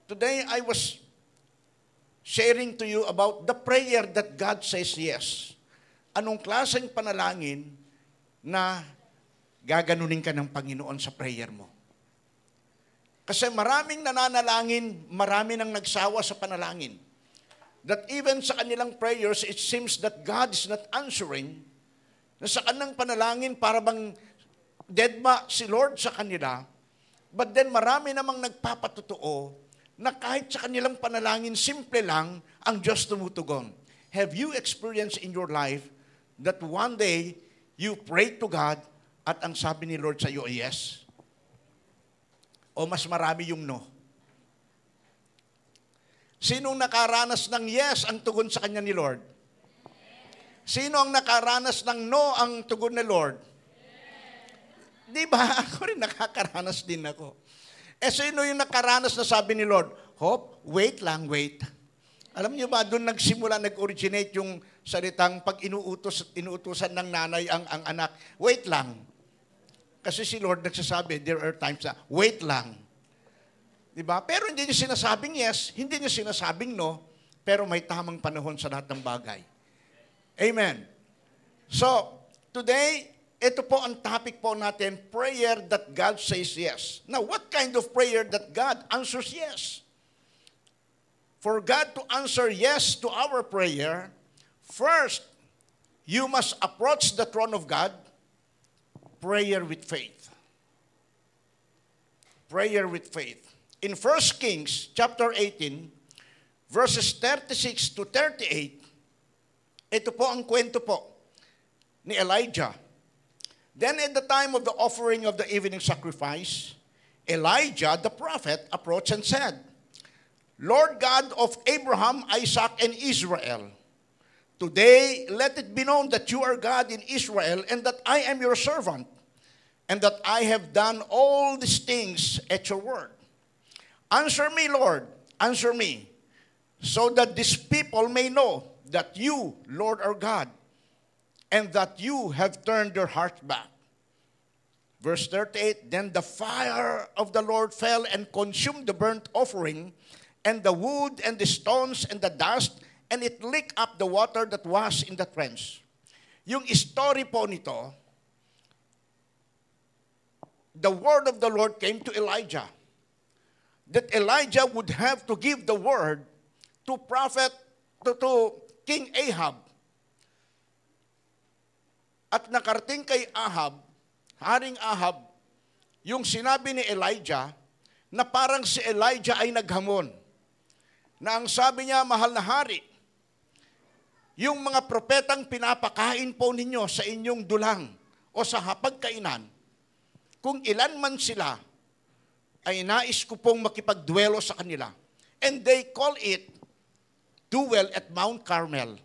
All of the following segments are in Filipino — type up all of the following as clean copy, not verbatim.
Today I was sharing to you about the prayer that God says yes. Anong klaseng panalangin na gaganunin ka ng Panginoon sa prayer mo? Kasi maraming nananalangin, marami nang nagsawa sa panalangin. That even sa kanilang prayers, it seems that God is not answering. Na sa kanilang panalangin, para bang deadma si Lord sa kanila. But then marami namang nagpapatotoo na kahit sa kanilang panalangin, simple lang ang Diyos tumutugon. Have you experienced in your life that one day you prayed to God at ang sabi ni Lord sa iyo ay yes? O mas marami yung no? Sinong nakaranas ng yes ang tugon sa kanya ni Lord? Sino ang nakaranas ng no ang tugon ni Lord? Di ba? Ako rin nakakaranas din ako. Sino yung nakaranas na sabi ni Lord? Hope, wait lang, wait. Alam niyo ba, doon nagsimula, nag-originate yung salitang pag inuutusan ng nanay ang anak, wait lang. Kasi si Lord nagsasabi, there are times na, wait lang. Diba? Pero hindi niya sinasabing yes, hindi niya sinasabing no, pero may tamang panahon sa lahat ng bagay. Amen. So, today, ito po ang topic po natin, prayer that God says yes. Now, what kind of prayer that God answers yes? For God to answer yes to our prayer, first, you must approach the throne of God, prayer with faith. Prayer with faith. In 1 Kings chapter 18, verses 36 to 38, ito po ang kwento po ni Elijah. Then at the time of the offering of the evening sacrifice, Elijah the prophet approached and said, Lord God of Abraham, Isaac, and Israel, today let it be known that you are God in Israel and that I am your servant, and that I have done all these things at your word. Answer me, Lord, answer me, so that these people may know that you, Lord, are God, and that you have turned their hearts back. Verse 38, then the fire of the Lord fell and consumed the burnt offering, and the wood, and the stones, and the dust, and it licked up the water that was in the trench. Yung story po nito, the word of the Lord came to Elijah, that Elijah would have to give the word to King Ahab. At nakarating kay Ahab, Haring Ahab, yung sinabi ni Elijah, na parang si Elijah ay naghamon, na ang sabi niya, mahal na hari, yung mga propetang pinapakain po ninyo sa inyong dulang o sa hapagkainan, kung ilan man sila, ay nais ko pong makipagduelo sa kanila. And they call it duel at Mount Carmel.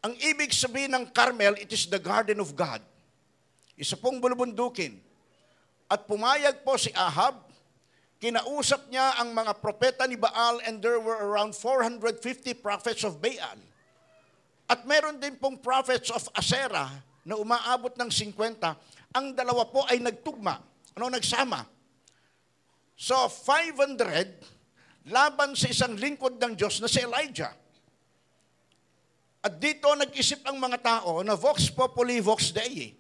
Ang ibig sabihin ng Carmel, it is the garden of God. Isa pong bulubundukin. At pumayag po si Ahab, kinausap niya ang mga propeta ni Baal, and there were around 450 prophets of Baal. At meron din pong prophets of Asherah na umaabot ng 50. Ang dalawa po ay nagtugma. Nagsama. So, 500 laban sa isang lingkod ng Diyos na si Elijah. At dito nag-isip ang mga tao na vox populi, vox Dei.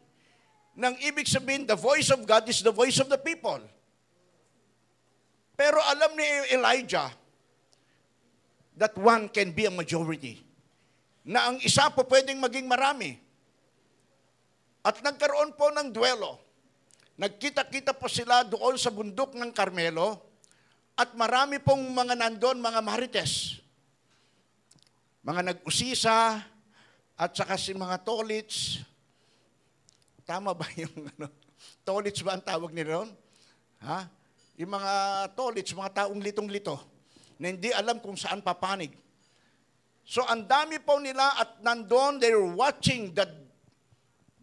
Nang ibig sabihin, the voice of God is the voice of the people. Pero alam ni Elijah that one can be a majority. Na ang isa po pwedeng maging marami. At nagkaroon po ng duelo. Nagkita-kita po sila doon sa bundok ng Carmelo at marami pong mga nandun, mga marites. Mga nag-usisa at saka si mga tolits. Tama ba yung tolits ba ang tawag nila ron? Ha? Yung mga tolits, mga taong litong-lito na hindi alam kung saan papanig. So ang dami po nila at nandun, they're watching the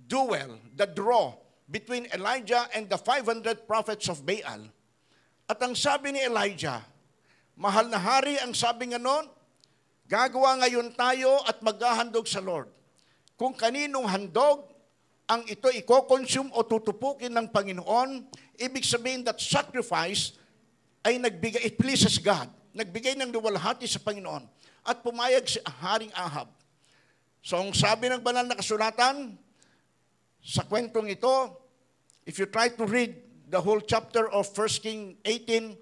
duel, the draw between Elijah and the 500 prophets of Baal. At ang sabi ni Elijah, mahal na hari, ang sabi nga noon, gagawa ngayon tayo at maghahandog sa Lord. Kung kaninong handog, ang ito i-consume o tutupukin ng Panginoon, ibig sabihin that sacrifice ay nagbigay, it pleases God, nagbigay ng luwalhati sa Panginoon at pumayag si Haring Ahab. So ang sabi ng banal na kasulatan, sa kwentong ito, if you try to read the whole chapter of 1 King 18,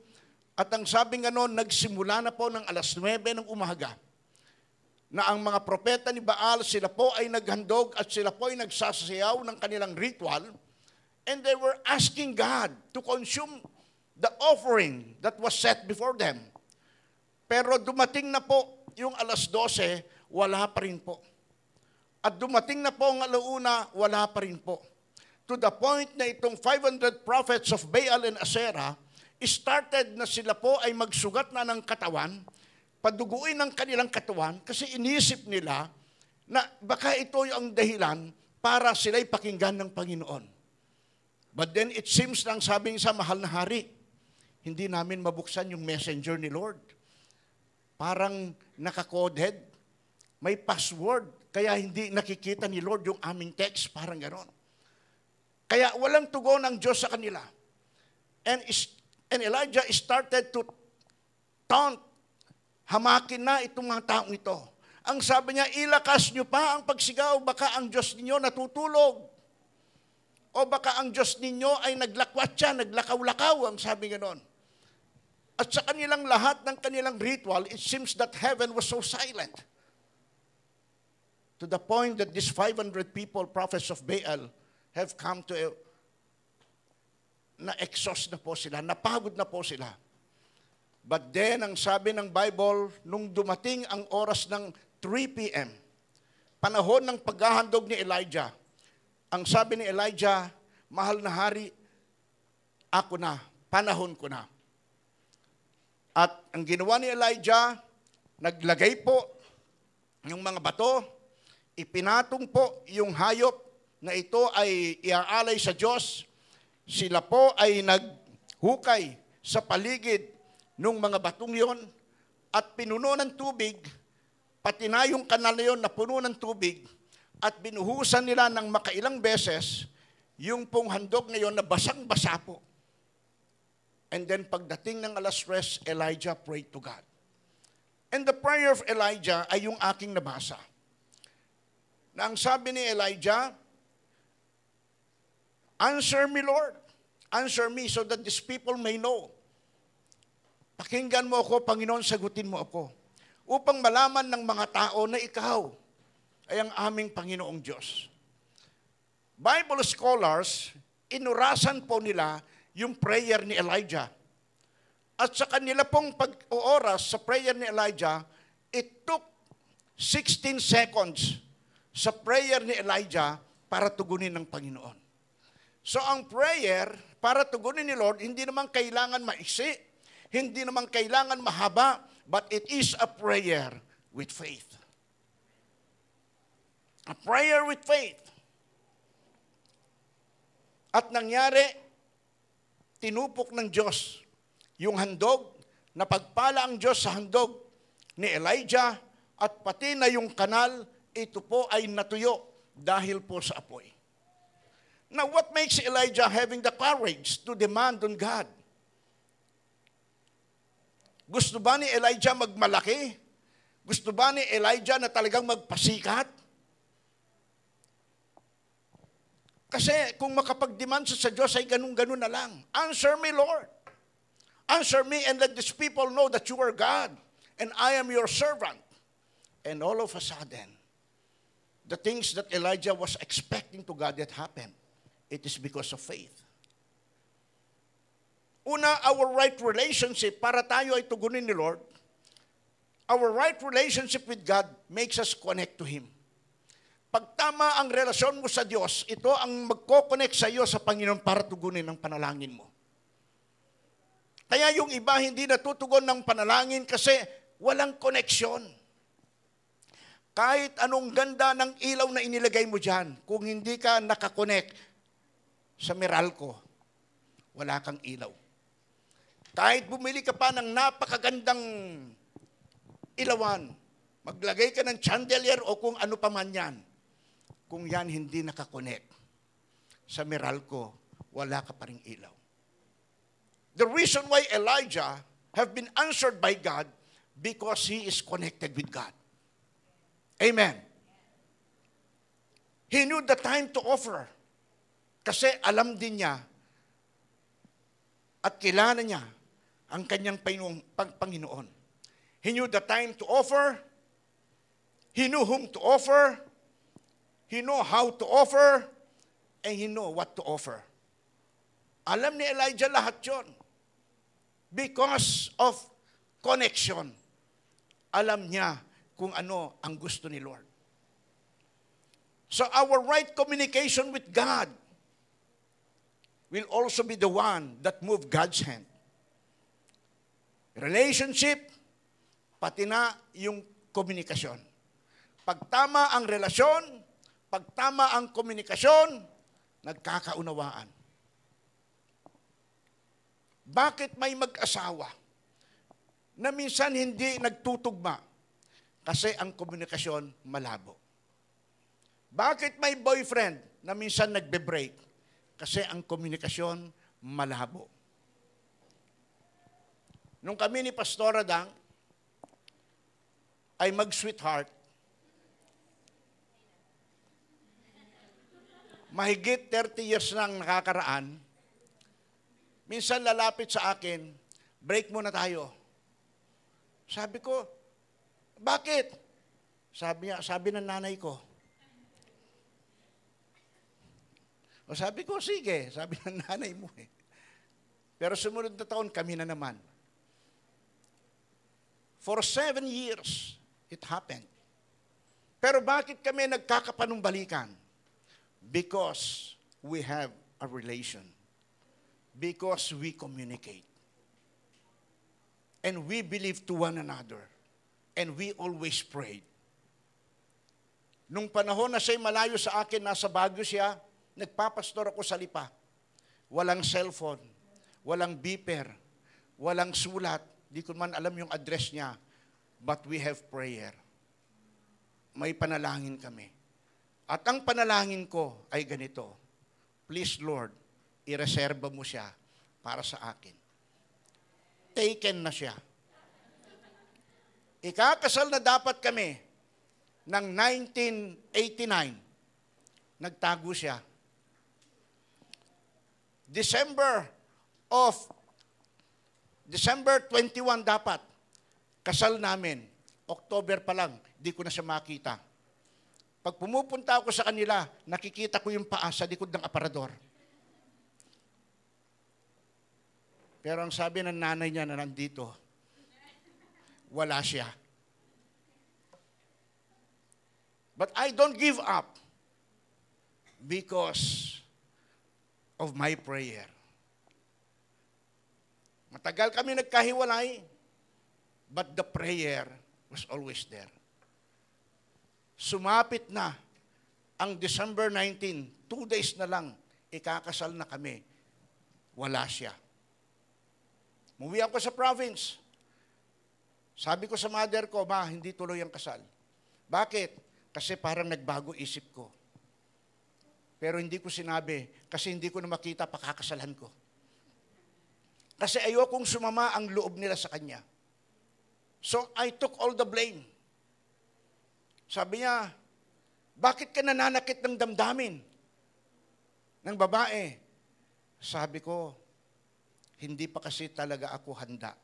at ang sabi nga noon, nagsimula na po ng alas 9 ng umaga, na ang mga propeta ni Baal, sila po ay naghandog at sila po ay nagsasayaw ng kanilang ritual, and they were asking God to consume the offering that was set before them. Pero dumating na po yung alas 12, wala pa rin po. At dumating na po ang alauna, wala pa rin po. To the point na itong 500 prophets of Baal and Asherah, started na sila po ay magsugat na ng katawan, paduguin ng kanilang katawan, kasi inisip nila na baka ito yung dahilan para sila'y pakinggan ng Panginoon. But then it seems lang sabing sa mahal na hari, hindi namin mabuksan yung messenger ni Lord. Parang naka-coded, may password, kaya hindi nakikita ni Lord yung aming text, parang gano'n. Kaya walang tugon ng Diyos sa kanila. And Elijah started to taunt, hamakin na itong mga taong ito. Ang sabi niya, ilakas niyo pa ang pagsigaw, baka ang Diyos ninyo natutulog. O baka ang Diyos ninyo ay naglakwatsa, naglakaw-lakaw, ang sabi gano'n. At sa kanilang lahat ng kanilang ritual, it seems that heaven was so silent. To the point that these 500 people, prophets of Baal, have come to na-exhaust na po sila, napagod na po sila. But then, ang sabi ng Bible, nung dumating ang oras ng 3 p.m., panahon ng paghahandog ni Elijah, ang sabi ni Elijah, mahal na hari, ako na, panahon ko na. At ang ginawa ni Elijah, naglagay po ng mga bato, ipinatong po yung hayop na ito ay iaalay sa Diyos. Sila po ay naghukay sa paligid ng mga batong yon at pinuno ng tubig, pati na yung kanal na yon na puno ng tubig, at binuhusan nila ng makailang beses yung pong handog na yon na basang-basa po. And then pagdating ng alas 3, Elijah prayed to God. And the prayer of Elijah ay yung aking nabasa. Na ang sabi ni Elijah, answer me, Lord. Answer me so that these people may know. Pakinggan mo ako, Panginoon, sagutin mo ako. Upang malaman ng mga tao na ikaw ay ang aming Panginoong Diyos. Bible scholars, inurasan po nila yung prayer ni Elijah. At sa kanila pong pag-ooras sa prayer ni Elijah, it took 16 seconds sa prayer ni Elijah para tugunin ng Panginoon. So ang prayer para tugunin ni Lord, hindi naman kailangan maiksi, hindi naman kailangan mahaba, but it is a prayer with faith. A prayer with faith. At nangyari, tinupok ng Diyos yung handog, napagpala ang Diyos sa handog ni Elijah, at pati na yung kanal, ito po ay natuyo dahil po sa apoy. Now, what makes Elijah having the courage to demand on God? Gusto ba ni Elijah magmalaki? Gusto ba ni Elijah na talagang magpasikat? Kasi kung makapag-demand siya sa Diyos ay ganun-ganun na lang. Answer me, Lord. Answer me and let these people know that you are God and I am your servant. And all of a sudden, the things that Elijah was expecting to God that happened. It is because of faith. Una, our right relationship, para tayo ay tugunin ni Lord, our right relationship with God makes us connect to Him. Pag tama ang relasyon mo sa Diyos, ito ang magko-connect sa iyo sa Panginoon para tugunin ang panalangin mo. Kaya yung iba hindi natutugon ng panalangin kasi walang koneksyon. Kahit anong ganda ng ilaw na inilagay mo dyan, kung hindi ka nakakonect sa Meralco, wala kang ilaw. Kahit bumili ka pa ng napakagandang ilawan, maglagay ka ng chandelier o kung ano pa man yan, kung yan hindi nakakonect sa Meralco, wala ka pa ring ilaw. The reason why Elijah have been answered by God because he is connected with God. Amen. He knew the time to offer. Kasi alam din niya at kilala niya ang kanyang Panginoon. He knew the time to offer. He knew whom to offer. He knew how to offer. And he knew what to offer. Alam ni Elijah lahat yon. Because of connection. Alam niya kung ano ang gusto ni Lord. So our right communication with God will also be the one that move God's hand. Relationship, pati na yung komunikasyon. Pag tama ang relasyon, pag tama ang komunikasyon, nagkakaunawaan. Bakit may mag-asawa na minsan hindi nagtutugma? Kasi ang komunikasyon malabo. Bakit may boyfriend na minsan nagbe-break? Kasi ang komunikasyon malabo. Nung kami ni Pastor Adang ay mag-sweetheart, mahigit 30 years nang nakakaraan, minsan lalapit sa akin, break muna tayo. Sabi ko, bakit? Sabi ng nanay ko. O sabi ko, sige, sabi ng nanay mo eh. Pero sumunod na taon, kami na naman. For 7 years, it happened. Pero bakit kami nagkakapanumbalikan? Because we have a relation. Because we communicate. And we believe to one another. And we always prayed. Nung panahon na siya'y malayo sa akin, nasa Baguio siya, nagpapastor ako sa Lipa. Walang cellphone, walang beeper, walang sulat. Di ko man alam yung address niya. But we have prayer. May panalangin kami. At ang panalangin ko ay ganito. Please Lord, ireserba mo siya para sa akin. Taken na siya. Ikakasal na dapat kami ng 1989. Nagtago siya. December 21 dapat. Kasal namin. October pa lang, di ko na siya makita. Pag pumupunta ako sa kanila, nakikita ko yung paa sa likod ng aparador. Pero ang sabi ng nanay niya na nandito, wala siya. But I don't give up because of my prayer. Matagal kami nagkahiwalay, but the prayer was always there. Sumapit na ang December 19, 2 days na lang, ikakasal na kami. Wala siya. Umuwi ako sa province. Sabi ko sa mother ko, Ma, hindi tuloy ang kasal. Bakit? Kasi parang nagbago isip ko. Pero hindi ko sinabi, kasi hindi ko na makita pakakasalan ko. Kasi ayokong sumama ang loob nila sa kanya. So I took all the blame. Sabi niya, bakit ka nananakit ng damdamin ng babae? Sabi ko, hindi pa kasi talaga ako handa.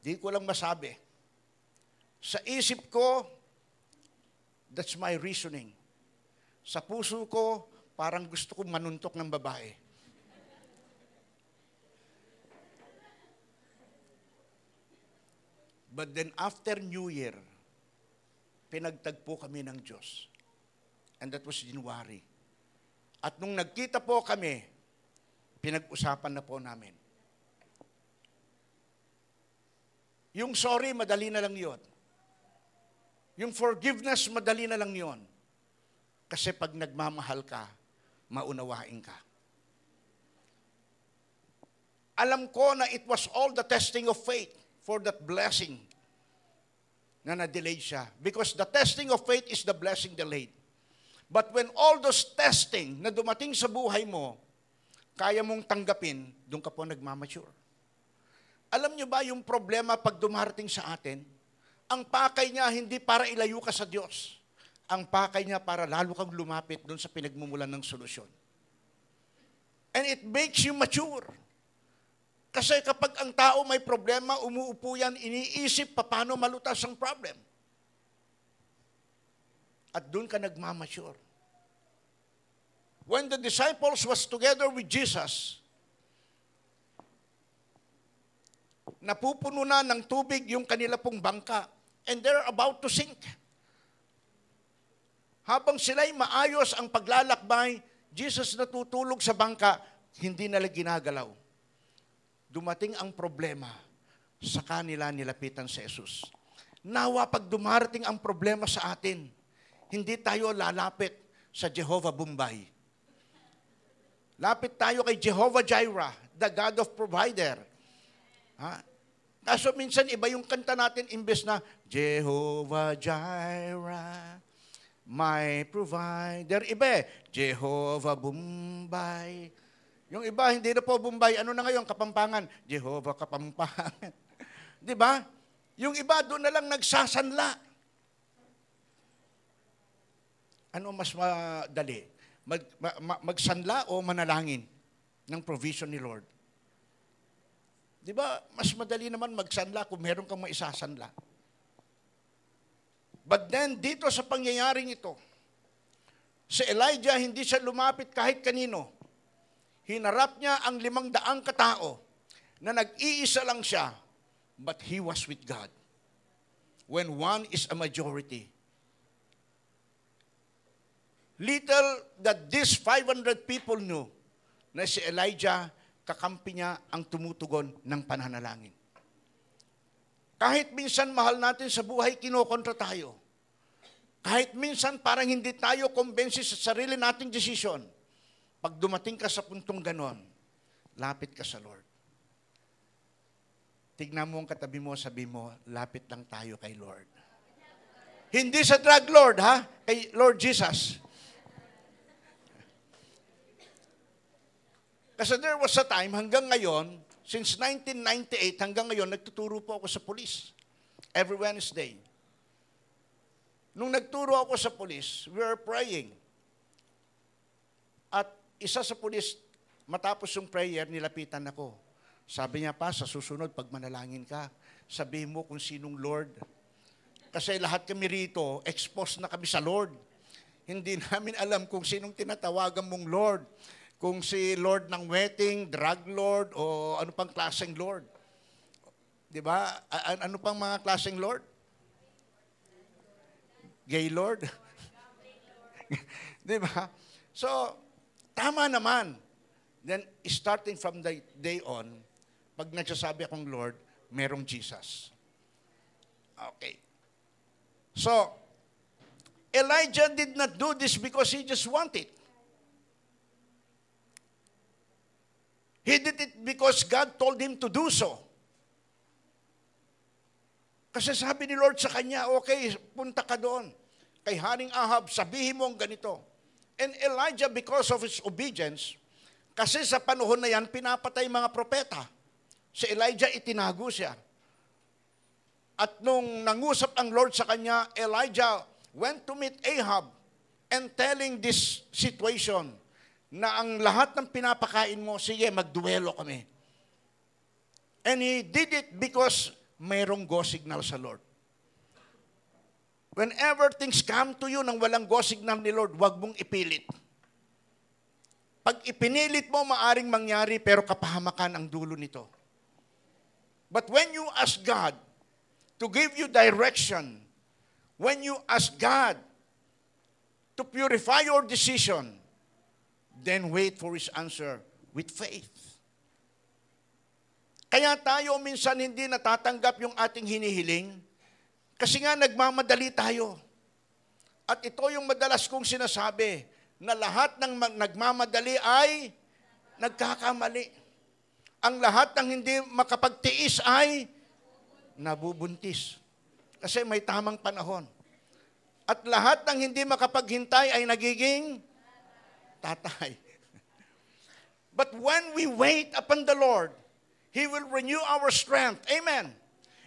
Di ko lang masabi. Sa isip ko, that's my reasoning. Sa puso ko, parang gusto kong manuntok ng babae. But then after New Year, pinagtagpo kami ng Diyos. And that was January. At nung nagkita po kami, pinag-usapan na po namin. Yung sorry, madali na lang yon. Yung forgiveness, madali na lang yon. Kasi pag nagmamahal ka, maunawain ka. Alam ko na it was all the testing of faith for that blessing na na-delayed siya. Because the testing of faith is the blessing delayed. But when all those testing na dumating sa buhay mo, kaya mong tanggapin, doon ka po nagmamature. Alam nyo ba yung problema pag dumarating sa atin? Ang pakay niya hindi para ilayo ka sa Diyos. Ang pakay niya para lalo kang lumapit doon sa pinagmumulan ng solusyon. And it makes you mature. Kasi kapag ang tao may problema, umuupo yan, iniisip paano malutas ang problem. At doon ka nagmamature. When the disciples was together with Jesus, napupuno na ng tubig yung kanila pong bangka and they're about to sink. Habang sila'y maayos ang paglalakbay, Jesus natutulog sa bangka, hindi nila ginagalaw. Dumating ang problema, sa kanila nilapitan si Jesus. Nawa pag dumarating ang problema sa atin, hindi tayo lalapit sa Jehovah Bombay. Lapit tayo kay Jehovah Jireh, the God of provider. Ha? Kaso minsan iba yung kanta natin imbes na Jehovah Jireh, my provider. Iba Jehovah Bombay. Yung iba hindi na po Bombay. Ano na ngayon? Kapampangan. Jehovah Kapampangan. Di ba? Yung iba doon na lang nagsasanla. Ano mas madali? Magsanla o manalangin ng provision ni Lord? Di ba, mas madali naman magsanla kung meron kang maisasanla. But then, dito sa pangyayaring ito, si Elijah, hindi siya lumapit kahit kanino. Hinarap niya ang 500 katao na nag-iisa lang siya, but he was with God. When one is a majority. Little that these 500 people knew na si Elijah, kakampi niya ang tumutugon ng pananalangin. Kahit minsan mahal natin sa buhay, kinokontra tayo. Kahit minsan parang hindi tayo kumbensi sa sarili nating desisyon. Pag dumating ka sa puntong ganon, lapit ka sa Lord. Tignan mo ang katabi mo, sabi mo, lapit lang tayo kay Lord. Hindi sa drug Lord, ha? Kay Lord Jesus. Kasi there was a time, hanggang ngayon, since 1998, hanggang ngayon, nagtuturo po ako sa police. Every Wednesday. Nung nagturo ako sa police, we were praying. At isa sa police, matapos yung prayer, nilapitan ako. Sabi niya pa, sa susunod, pag manalangin ka, sabihin mo kung sinong Lord. Kasi lahat kami rito, exposed na kami sa Lord. Hindi namin alam kung sinong tinatawagan mong Lord. Kung si Lord ng wedding, drug Lord, o ano pang klaseng Lord. Di ba? Ano pang mga klaseng Lord? Gay Lord? Di ba? So, tama naman. Then, starting from the day on, pag nagsasabi akong Lord, merong Jesus. Okay. So, Elijah did not do this because he just wanted. He did it because God told him to do so. Kasi sabi ni Lord sa kanya, okay, punta ka doon. Kay Haring Ahab, sabihin mo ang ganito. And Elijah, because of his obedience, kasi sa panahon na yan, pinapatay mga propeta. Si Elijah, itinago siya. At nung nangusap ang Lord sa kanya, Elijah went to meet Ahab and telling this situation na ang lahat ng pinapakain mo, sige, magduelo kami. And he did it because mayroong go signal sa Lord. Whenever things come to you nang walang go signal ni Lord, huwag mong ipilit. Pag ipinilit mo, maaring mangyari, pero kapahamakan ang dulo nito. But when you ask God to give you direction, when you ask God to purify your decision, then wait for His answer with faith. Kaya tayo minsan hindi natatanggap yung ating hinihiling kasi nga nagmamadali tayo. At ito yung madalas kong sinasabi, na lahat ng nagmamadali ay nagkakamali. Ang lahat ng hindi makapagtiis ay nabubuntis. Kasi may tamang panahon. At lahat ng hindi makapaghintay ay nagiging tatay. But when we wait upon the Lord, He will renew our strength. Amen.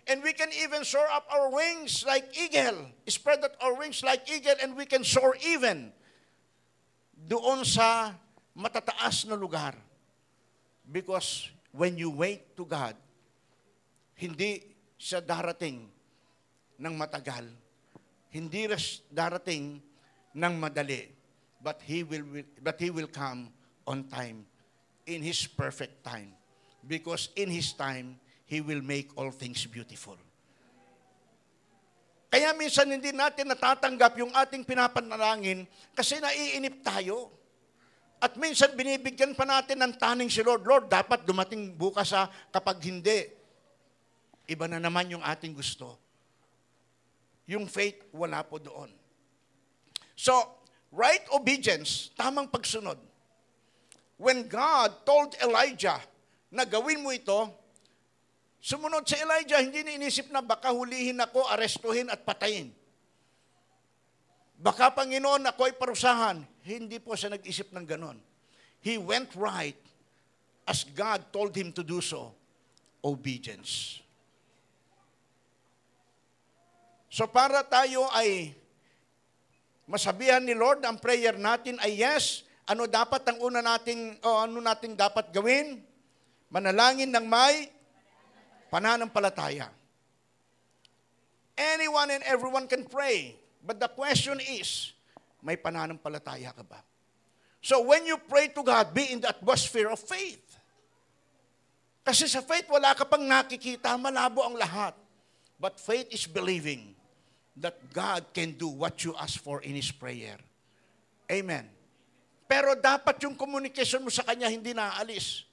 And we can even soar up our wings like eagle. Spread out our wings like eagle and we can soar even doon sa matataas na lugar. Because when you wait to God, hindi siya darating ng matagal. Hindi darating ng madali. But He will come on time. In His perfect time. Because in His time, He will make all things beautiful. Kaya minsan hindi natin natatanggap yung ating pinapanalangin kasi naiinip tayo. At minsan binibigyan pa natin ng taning si Lord. Lord, dapat dumating bukas kapag hindi. Iba na naman yung ating gusto. Yung faith, wala po doon. So, right obedience, tamang pagsunod. When God told Elijah na gawin mo ito, sumunod si Elijah, hindi na inisip na baka hulihin ako, arestuhin at patayin. Baka Panginoon ako ay parusahan. Hindi po siya nag-isip ng ganon. He went right as God told him to do so. Obedience. So para tayo ay masabihan ni Lord, ang prayer natin ay yes. Ano dapat ang una nating, ano nating dapat gawin? Manalangin ng may pananampalataya. Anyone and everyone can pray. But the question is, may pananampalataya ka ba? So when you pray to God, be in the atmosphere of faith. Kasi sa faith, wala ka pang nakikita, malabo ang lahat. But faith is believing that God can do what you ask for in His prayer. Amen. Pero dapat yung communication mo sa Kanya hindi naaalis.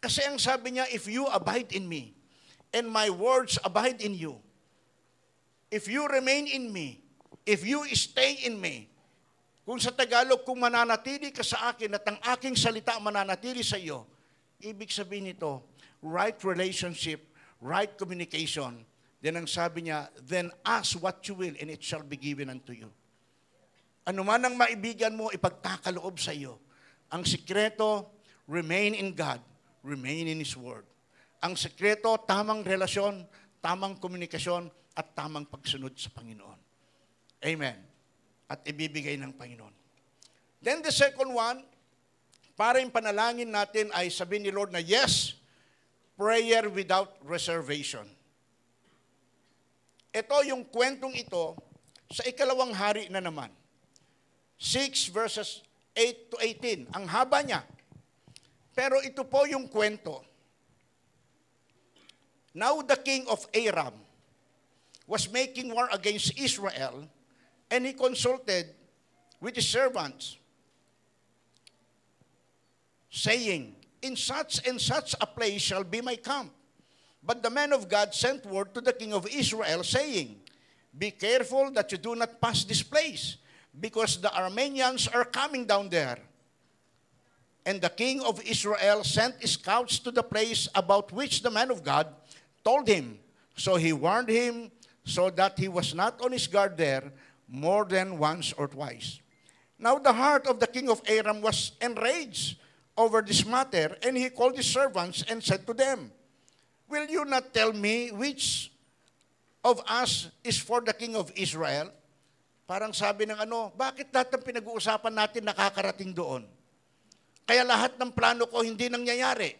Kasi ang sabi niya, if you abide in me, and my words abide in you, if you remain in me, if you stay in me, kung sa Tagalog, kung mananatili ka sa akin at ang aking salita mananatili sa iyo, ibig sabihin nito, right relationship, right communication, then ang sabi niya, then ask what you will and it shall be given unto you. Ano man ang maibigan mo, ipagkakaloob sa iyo. Ang sikreto, remain in God, remain in His Word. Ang sikreto, tamang relasyon, tamang komunikasyon, at tamang pagsunod sa Panginoon. Amen. At ibibigay ng Panginoon. Then the second one, para yung panalangin natin ay sabihin ni Lord na yes, prayer without reservation. Ito yung kwentong ito sa ikalawang hari na naman. 6 verses 8 to 18. Ang haba niya. Pero ito po yung kwento. Now the king of Aram was making war against Israel, and he consulted with his servants, saying, in such and such a place shall be my camp. But the man of God sent word to the king of Israel, saying, be careful that you do not pass this place, because the Arameans are coming down there. And the king of Israel sent scouts to the place about which the man of God told him. So he warned him, so that he was not on his guard there more than once or twice. Now the heart of the king of Aram was enraged over this matter, and he called his servants and said to them, will you not tell me which of us is for the king of Israel? Parang sabi ng bakit lahat ng pinag-uusapan natin nakakarating doon? Kaya lahat ng plano ko hindi nangyayari.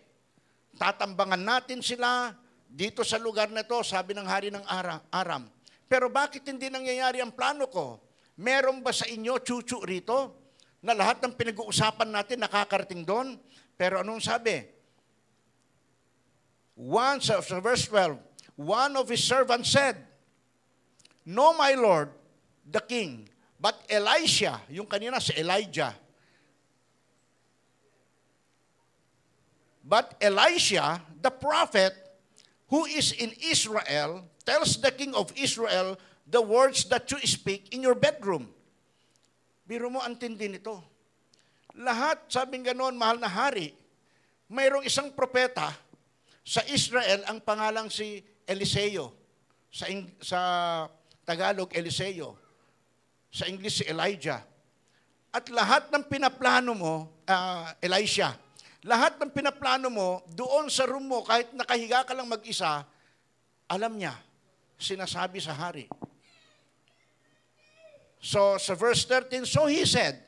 Tatambangan natin sila dito sa lugar na to, sabi ng hari ng Aram. Pero bakit hindi nangyayari ang plano ko? Meron ba sa inyo chuchu rito na lahat ng pinag-uusapan natin nakakarating doon? Pero anong sabi? Sa verse 12, one of his servants said, no, my lord, the king, but Elisha, yung kanina si Elijah, but Elisha, the prophet, who is in Israel, tells the king of Israel the words that you speak in your bedroom. Biro mo, antindi nito. Lahat, sabing ganon, mahal na hari, mayroong isang propeta sa Israel, ang pangalang si Eliseo. Sa Tagalog, Eliseo. Sa English, si Elijah. At lahat ng pinaplano mo, Elisha, Lahat ng pinaplano mo, doon sa room mo, kahit nakahiga ka lang mag-isa, alam niya, sinasabi sa hari. So, sa verse 13, so he said,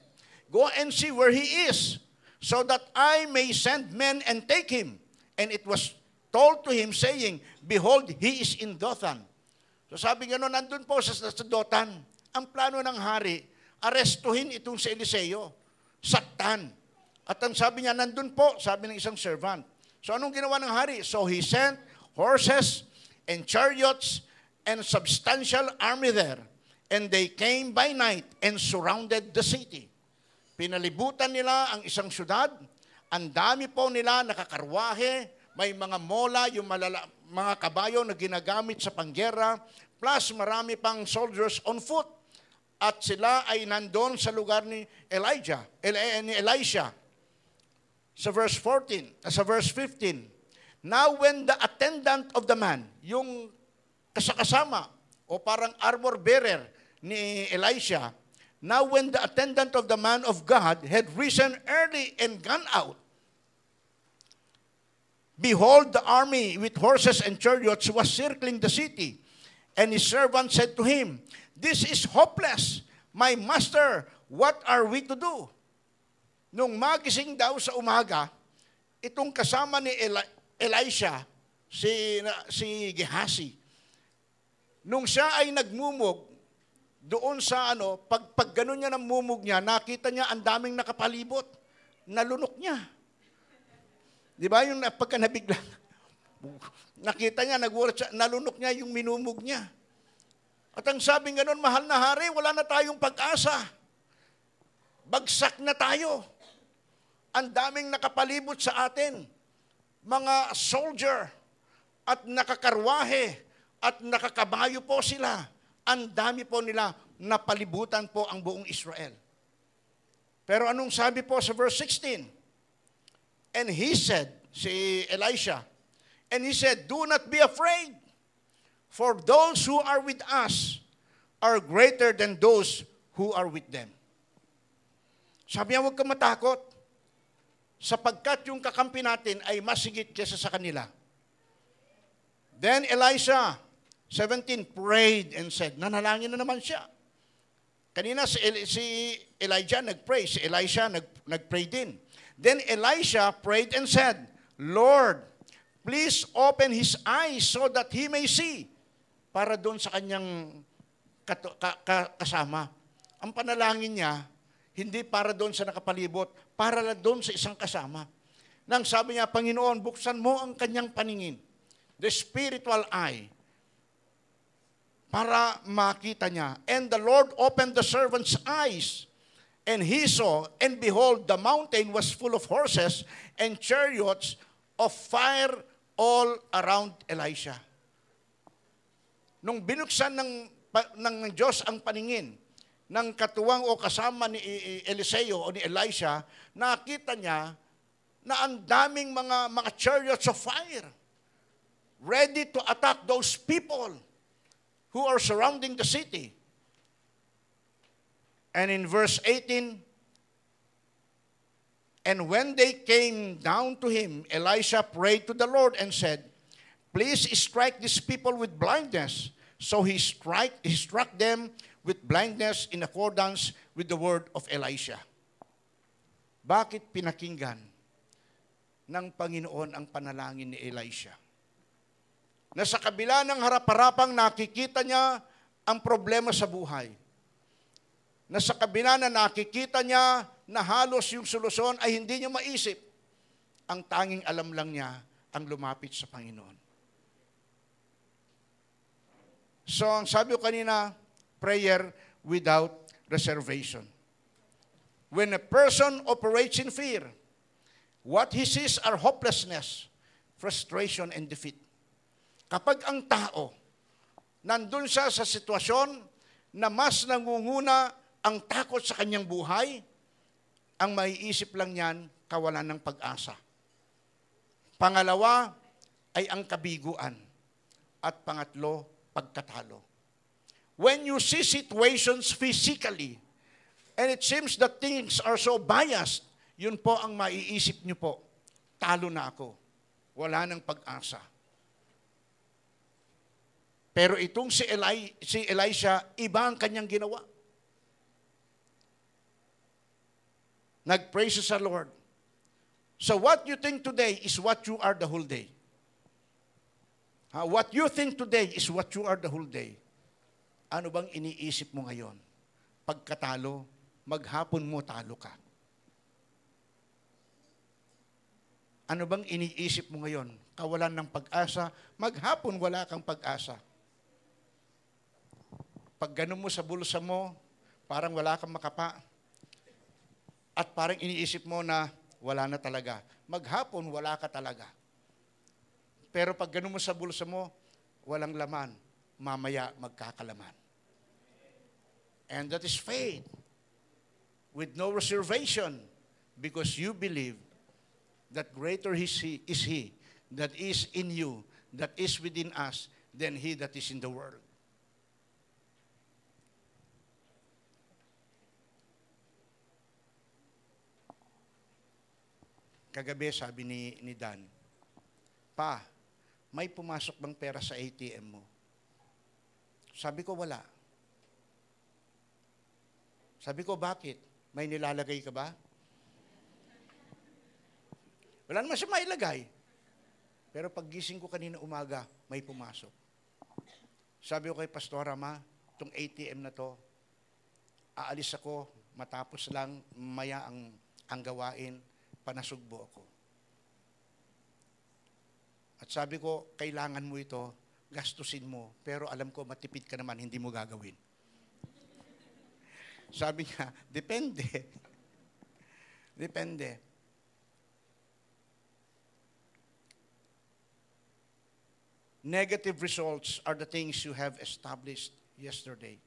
go and see where he is, so that I may send men and take him. And it was told to him, saying, behold, he is in Dothan. So sabi nga no, nandun po sa Dothan. Ang plano ng hari, arestuhin itong si Eliseo, saktan. At ang sabi niya, nandun po, sabi ng isang servant. So anong ginawa ng hari? So he sent horses and chariots and substantial army there. And they came by night and surrounded the city. Pinalibutan nila ang isang syudad. Ang dami po nila nakakarwahe, may mga mola, yung mga kabayo na ginagamit sa panggera, plus marami pang soldiers on foot. At sila ay nandoon sa lugar ni Elisha. Sa verse 15, now when the attendant of the man, yung kasakasama o parang armor bearer ni Elisha, now when the attendant of the man of God had risen early and gone out, behold, the army with horses and chariots was circling the city. And his servant said to him, this is hopeless. My master, what are we to do? Nung magising daw sa umaga, itong kasama ni Elisha, si Gehazi, nung siya ay nagmumog, doon sa pag ganun niya ng mumog niya, nakita niya ang daming nakapalibot. Nalunok niya. Di ba? Yung pagka nabigla, nakita niya, nagulat siya, nalunok niya yung minumog niya. At ang sabing ganun, mahal na hari, wala na tayong pag-asa. Bagsak na tayo. Ang daming nakapalibot sa atin. Mga soldier at nakakarwahe at nakakabayo po sila. Ang dami po nila, napalibutan po ang buong Israel. Pero anong sabi po sa verse 16? And he said, si Elisha, and he said, do not be afraid, for those who are with us are greater than those who are with them. Sabi niya, huwag kang matakot, sapagkat yung kakampi natin ay masigit kesa sa kanila. Then Elisha, 17, prayed and said, nanalangin na naman siya. Kanina si Elijah nag-pray, si Elisha nag-pray din. Then Elisha prayed and said, Lord, please open his eyes so that he may see. Para doon sa kanyang kasama. Ang panalangin niya, hindi para doon sa nakapalibot, para doon sa isang kasama. Nang sabi niya, Panginoon, buksan mo ang kanyang paningin, the spiritual eye, para makita niya. And the Lord opened the servant's eyes, and he saw, and behold, the mountain was full of horses and chariots of fire all around Elisha. Nung binuksan ng Diyos ang paningin ng katuwang o kasama ni Eliseo o ni Elisha, nakita niya na ang daming mga chariots of fire ready to attack those people who are surrounding the city. And in verse 18, and when they came down to him, Elisha prayed to the Lord and said, please strike these people with blindness. So he struck them with blindness in accordance with the word of Elisha. Bakit pinakinggan ng Panginoon ang panalangin ni Elisha? Na sa kabila ng harap-harapang nakikita niya ang problema sa buhay. Na sa kabila na nakikita niya na halos yung solusyon ay hindi niya maisip. Ang tanging alam lang niya ang lumapit sa Panginoon. So, ang sabi ko kanina, prayer without reservation. When a person operates in fear, what he sees are hopelessness, frustration, and defeat. Kapag ang tao, nandun siya sa sitwasyon na mas nangunguna ang takot sa kanyang buhay, ang maiisip lang niyan, kawalan ng pag-asa. Pangalawa ay ang kabiguan. At pangatlo, pagkatalo. When you see situations physically, and it seems that things are so biased, yun po ang maiisip niyo po. talo na ako. Wala nang pag-asa. Pero itong si Elisha, iba ang kanyang ginawa. Nag-praise sa Lord. So what you think today is what you are the whole day. What you think today is what you are the whole day. Ano bang iniisip mo ngayon? Pagkatalo, maghapon mo talo ka. Ano bang iniisip mo ngayon? Kawalan ng pag-asa, maghapon wala kang pag-asa. Pag ganun mo sa bulsa mo, parang wala kang makapa. At parang iniisip mo na wala na talaga. Maghapon, wala ka talaga. Pero pag ganun mo sa bulsa mo, walang laman. Mamaya, magkakalaman. And that is faith. With no reservation. Because you believe that greater is He that is in you, that is within us, than he that is in the world. Kagabi, sabi ni Dan, Pa, may pumasok bang pera sa ATM mo? Sabi ko, wala. Sabi ko, bakit? May nilalagay ka ba? Wala naman siya mailagay. Pero paggising ko kanina umaga, may pumasok. Sabi ko kay Pastora, Ma, itong ATM na to, aalis ako, matapos lang maya ang gawain, panasugbo ako. At sabi ko, kailangan mo ito, gastusin mo, pero alam ko matipid ka naman, hindi mo gagawin. Sabi niya, depende. Depende. Negative results are the things you have established yesterday.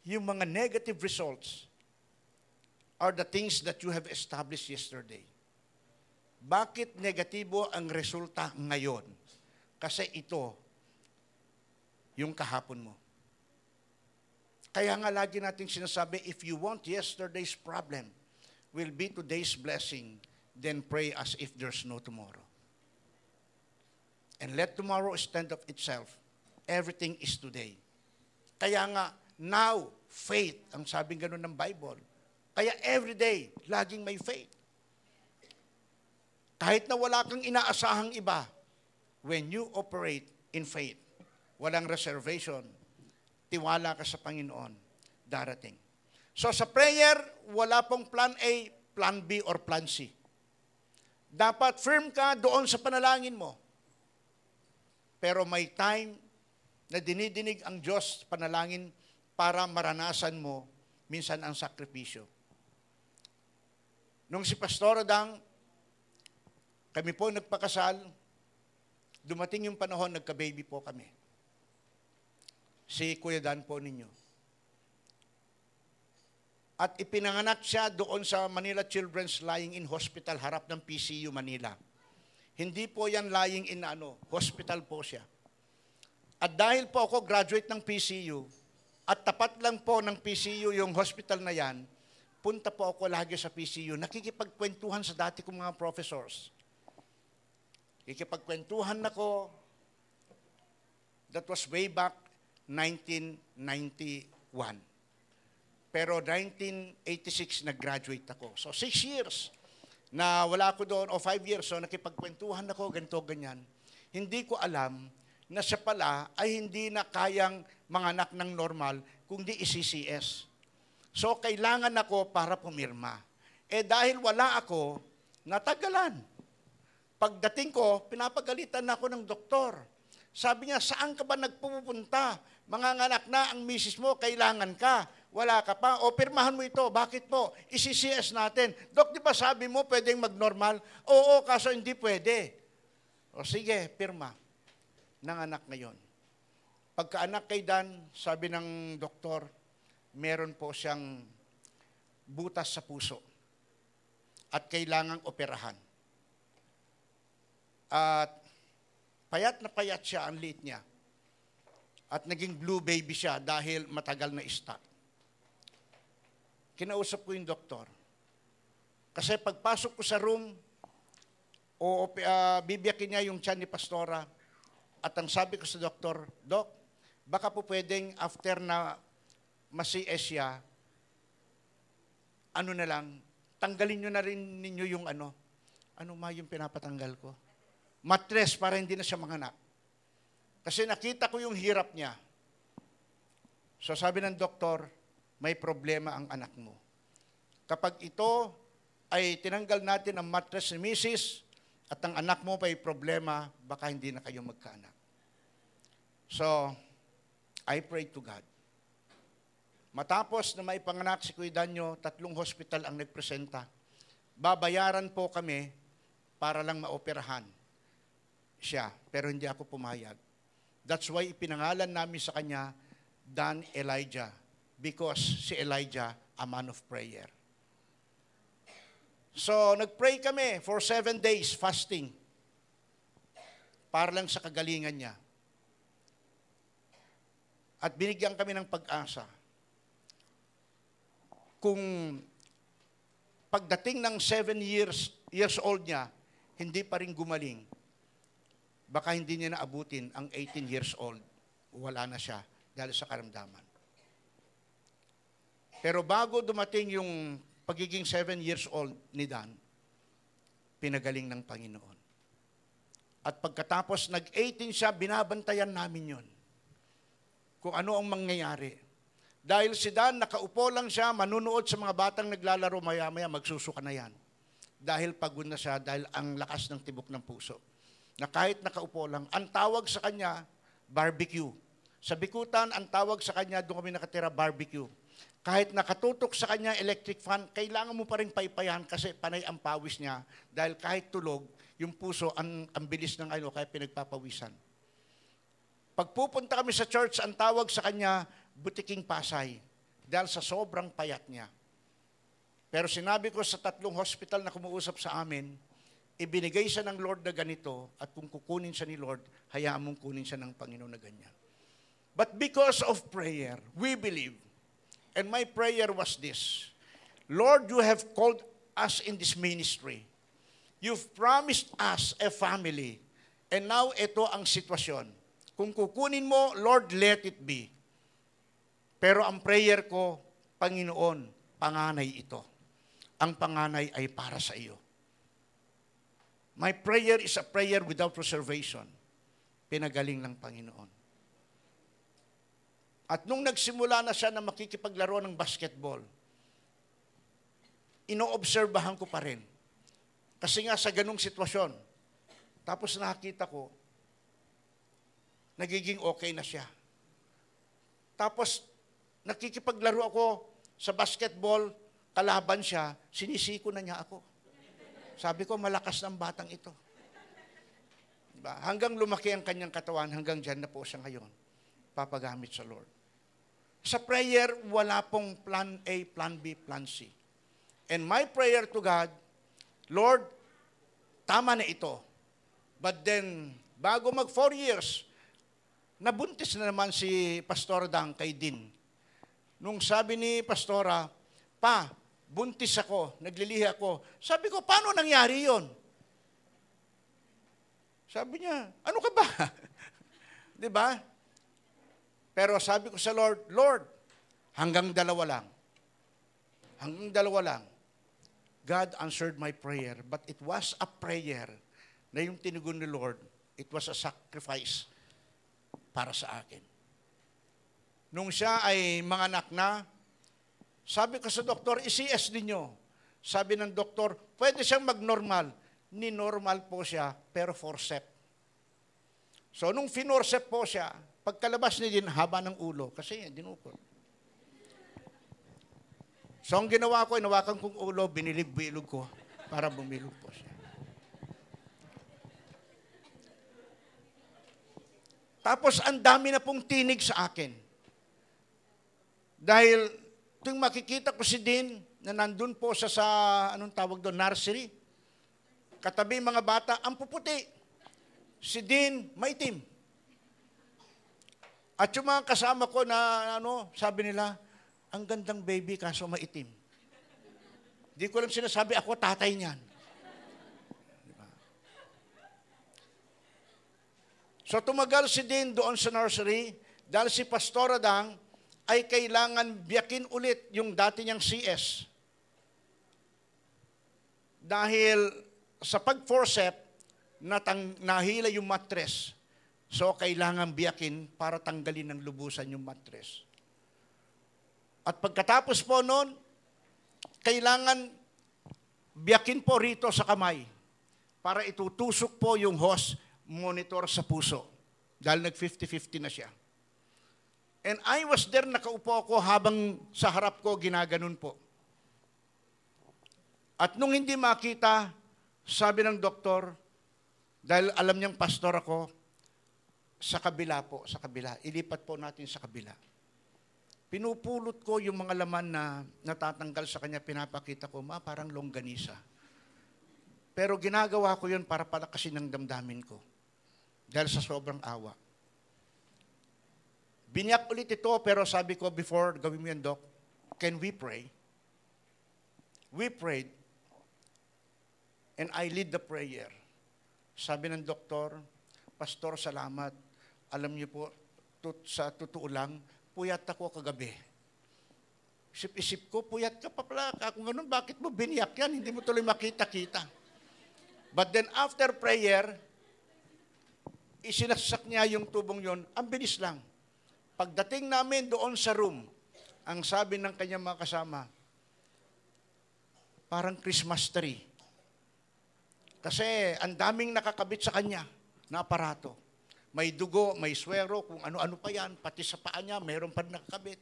Yung mga negative results are the things that you have established yesterday. Bakit negatibo ang resulta ngayon? Kasi ito, yung kahapon mo. Kaya nga lagi nating sinasabi, if you want yesterday's problem will be today's blessing, then pray as if there's no tomorrow. And let tomorrow stand of itself. Everything is today. Kaya nga, now, faith, ang sabing ganun ng Bible. Kaya every day, laging may faith. Kahit na wala kang inaasahang iba, when you operate in faith, walang reservation, tiwala ka sa Panginoon, darating. So sa prayer, wala pong plan A, plan B, or plan C. Dapat firm ka doon sa panalangin mo. Pero may time na dinidinig ang Diyos panalangin para maranasan mo minsan ang sakripisyo. Nung si Pastor Adang, kami po nagpakasal, dumating yung panahon, nagka-baby po kami. Si Kuya Dan po ninyo. At ipinanganak siya doon sa Manila Children's Lying in Hospital, harap ng PCU Manila. Hindi po yan lying in hospital po siya. At dahil po ako graduate ng PCU, at tapat lang po ng PCU yung hospital na yan, punta po ako lagi sa PCU. Nakikipagkwentuhan sa dati kong mga professors. Nakikipagkwentuhan ako. That was way back 1991. Pero 1986 nag-graduate ako. So 6 years na wala ako doon, o 5 years, so nakipagkwentuhan ako, ganito, ganyan. Hindi ko alam na siya pala ay hindi na kayang manganak ng normal, kundi i-CCS. So, kailangan ako para pumirma. Dahil wala ako, natagalan. Pagdating ko, pinapagalitan ako ng doktor. Sabi niya, saan ka ba nagpupunta? Manganganak na ang misis mo, kailangan ka. Wala ka pa. O, pirmahan mo ito. Bakit po? I-CCS natin. Dok, di ba sabi mo pwedeng mag-normal? Oo, kaso hindi pwede. O sige, pirma. Nanganak ngayon. Pagkaanak kay Dan, sabi ng doktor, meron po siyang butas sa puso. At kailangang operahan. At payat na payat siya, ang liit niya. At naging blue baby siya dahil matagal na stop. Kinausap ko yung doktor. Kasi pagpasok ko sa room, bibiyakin niya yung tiyan ni Pastora. At ang sabi ko sa doktor, Dok, baka po pwedeng after na ma-CS siya, ano na lang, tanggalin nyo na rin ninyo yung ano yung pinapatanggal ko? Mattress para hindi na siya manganak. Kasi nakita ko yung hirap niya. So sabi ng doktor, may problema ang anak mo. Kapag ito ay tinanggal natin ang mattress ni Mrs. at ang anak mo may problema, baka hindi na kayo magkaanak. So, I pray to God. Matapos na maipanganak si Kuya Danyo, 3 hospital ang nagpresenta. Babayaran po kami para lang maoperahan siya, pero hindi ako pumayag. That's why ipinangalan namin sa kanya, Dan Elijah, because si Elijah, a man of prayer. So, nag-pray kami for 7 days, fasting, para lang sa kagalingan niya. At binigyan kami ng pag-asa. Kung pagdating ng 7 years old niya, hindi pa rin gumaling, baka hindi niya naabutin ang 18 years old. Wala na siya dahil sa karamdaman. Pero bago dumating yung pagiging 7 years old ni Dan, pinagaling ng Panginoon. At pagkatapos nag-18 siya, binabantayan namin yon. Kung ano ang mangyayari. Dahil si Dan, nakaupo lang siya, manunood sa mga batang naglalaro, maya-maya magsusuka na yan. Dahil pagod na siya, dahil ang lakas ng tibok ng puso. Na kahit nakaupo lang, ang tawag sa kanya, barbecue. Sa Bikutan, ang tawag sa kanya, doon kami nakatira, barbecue. Kahit nakatutok sa kanya electric fan, kailangan mo pa rin paypayan kasi panay ang pawis niya. Dahil kahit tulog, yung puso, ang bilis ng kaya pinagpapawisan. Pagpupunta kami sa church, ang tawag sa kanya, butiking Pasay. Dahil sa sobrang payat niya. Pero sinabi ko sa 3 hospital na kumuusap sa amin, ibinigay siya ng Lord na ganito, at kung kukunin siya ni Lord, hayaan mong kunin siya ng Panginoon na ganyan. But because of prayer, we believe. And my prayer was this, Lord, you have called us in this ministry. You've promised us a family. And now, ito ang sitwasyon. Kung kukunin mo, Lord, let it be. Pero ang prayer ko, Panginoon, panganay ito. Ang panganay ay para sa iyo. My prayer is a prayer without reservation. Pinagaling ng Panginoon. At nung nagsimula na siya na makikipaglaro ng basketball, inoobserbahan ko pa rin. Kasi nga sa ganung sitwasyon, tapos nakita ko, nagiging okay na siya. Tapos, nakikipaglaro ako sa basketball, kalaban siya, sinisiko na niya ako. Sabi ko, malakas ng batang ito. Diba? Hanggang lumaki ang kanyang katawan, hanggang dyan na po siya ngayon. Papagamit sa Lord. Sa prayer, wala pong plan A, plan B, plan C. And my prayer to God, Lord, tama na ito. But then, bago mag 4 years, nabuntis na naman si Pastor Dang kay Din. Nung sabi ni Pastora, Pa, buntis ako, naglilihi ako. Sabi ko, paano nangyari yon? Sabi niya, ano ka ba? Di ba? Pero sabi ko sa Lord, Lord, hanggang 2 lang. Hanggang 2 lang. God answered my prayer, but it was a prayer na yung tinugon ni Lord, it was a sacrifice para sa akin. Nung siya ay manganak na, sabi ko sa doktor, i-CS ninyo. Sabi ng doktor, pwede siyang mag-normal. Ni-normal po siya, pero forceps. So, nung finorcep po siya, pagkalabas niya din, haba ng ulo. Kasi dinukot. So, ang ginawa ko, inawakan kong ulo, binilog-bilog ko, para bumilog po siya. Tapos, ang dami na pong tinig sa akin. Dahil, tuwing makikita ko si Dean, na nandun po sa anong tawag doon, nursery, katabi mga bata, ang puputi. Si Dean, maitim. At yung mga kasama ko na, sabi nila, ang gandang baby kaso maitim. Di ko lang sinasabi, ako tatay niyan. Diba? So tumagal si Dean doon sa nursery dahil si Pastor Adang ay kailangan biyakin ulit yung dati niyang CS. Dahil sa pag-forceps, nahila yung mattress. So, kailangan biyakin para tanggalin ng lubusan yung mattress. At pagkatapos po noon, kailangan biyakin po rito sa kamay para itutusok po yung hose monitor sa puso. Dahil nag-50-50 na siya. And I was there, nakaupo ako habang sa harap ko, ginaganon po. At nung hindi makita, sabi ng doktor, dahil alam niyang pastor ako, sa kabila po, sa kabila. Ilipat po natin sa kabila. Pinupulot ko yung mga laman na natatanggal sa kanya, pinapakita ko, parang longganisa. Pero ginagawa ko yun para palakasin ang damdamin ko. Dahil sa sobrang awa. Binyak ulit ito, pero sabi ko, before gawin mo yan, Doc, can we pray? We prayed, and I lead the prayer. Sabi ng doktor, Pastor, salamat. Alam niyo po, sa totoo lang, puyat ako kagabi. Isip-isip ko, puyat ka pa pala. Kung ganun, bakit mo biniyak yan? Hindi mo tuloy makita-kita. But then after prayer, isinasak niya yung tubong yon. Ang bilis lang. Pagdating namin doon sa room, ang sabi ng kanyang mga kasama, parang Christmas tree. Kasi ang daming nakakabit sa kanya na aparato. May dugo, may swero, kung ano-ano pa yan, pati sa paa niya, mayroon pa nakakabit.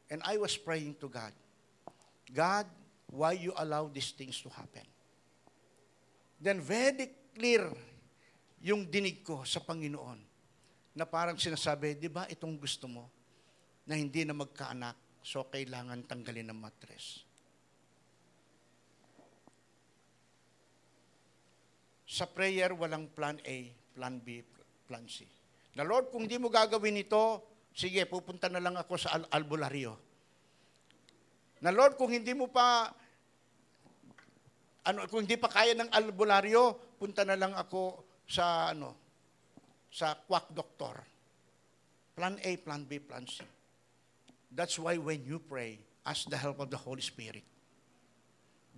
And I was praying to God, God, why you allow these things to happen? Then very clear yung dinig ko sa Panginoon na parang sinasabi, di ba itong gusto mo na hindi na magkaanak, so kailangan tanggalin ng mattress. Sa prayer, walang plan A, plan B, plan C. Na Lord, kung di mo gagawin ito, sige, pupunta na lang ako sa albularyo. Na Lord, kung hindi mo pa, kung hindi pa kaya ng albularyo, punta na lang ako sa, sa quack doctor. Plan A, plan B, plan C. That's why when you pray, ask the help of the Holy Spirit.